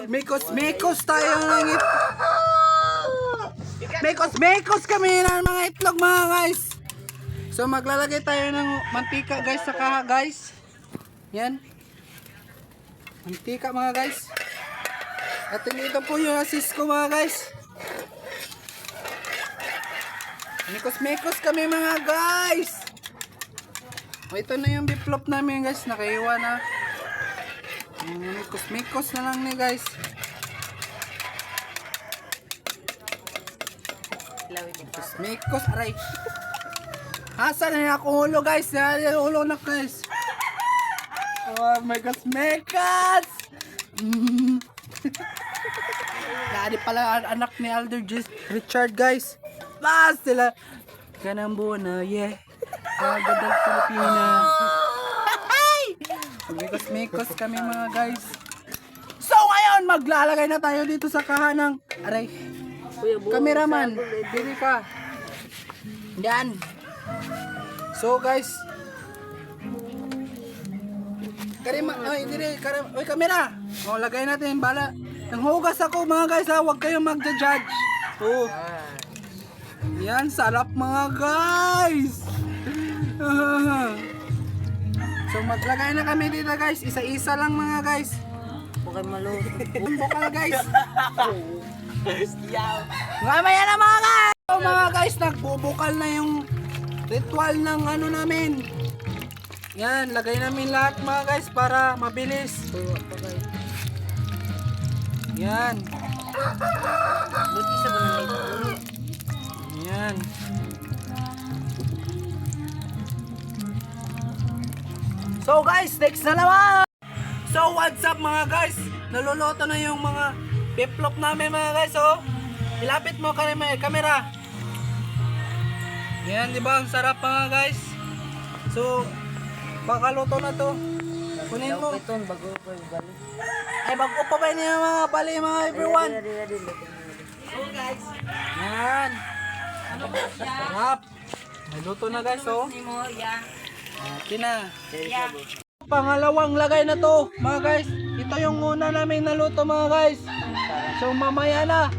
Mekos tayo ng Mekos kami ng mga itlog mga guys. So maglalagay tayo ng mantika guys sa kaha guys. Yan. Mantika mga guys. At ito po yung assist ko mga guys. Mekos kami mga guys. O ito na yung biplop namin guys. Nakaiwa na. Mekos na lang ni guys. Mekos aray. Asa na ako ulo guys. Ulo na guys. Oh my gosh, Mekos. Dadi pala anak ni Alder Richard guys. Bas sila kanang buona, yeah. Gadang Pilipina. Mekos kami mga guys. So ngayon maglalagay na tayo dito sa kaha ng aray. Cameraman, dili ka. Yan. So guys. Oy kamera. O lagay natin bala. Nanghugas ako mga guys ha, huwag kayong magja-judge. Oh. Yan, sarap mga guys. So maglagay na kami dito guys, isa-isa lang mga guys. Okay maluto. Bukal guys. Mamaya na mga guys. So mga guys, nagbubukal na yung ritual ng ano namin. Yan, lagay namin lahat mga guys para mabilis. Yan. Buti sa mga ito. Yan. So guys, next na naman. So what's up mga guys? Naluluto na yung mga biplop namin mga guys. Oh, ilapit mo kamera. Yan, di ba? Ang sarap mga guys. So, bakaluto na to. Kunin mo. Ito, bago ko yung bali. Ay, bago pa ba niya mga bali mga everyone? So guys. Yan. Sarap. May luto na guys, oh. Okay na. Pangalawang lagay na to, mga guys. Ito yung una namin naluto, mga guys. So mamaya na.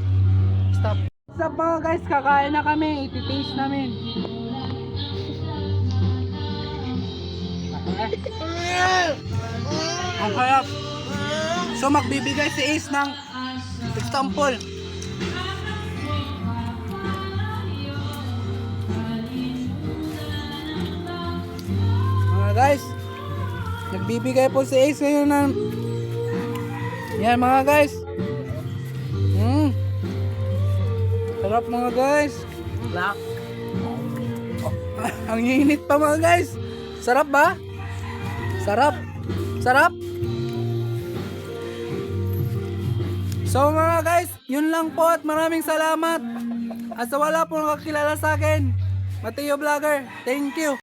Stop. Stop mga guys, kakain na kami. Iti-taste namin. Ang harap. So magbibigay si Ace ng example. Guys, nagbibigay po si Ace ngayon ng yan mga guys. Sarap mga guys. Black. Ang init pa mga guys. Sarap ba? Sarap. Sarap. So mga guys, yun lang po at maraming salamat. At sa wala po nakakilala sa akin, Mateo Vlogger, thank you.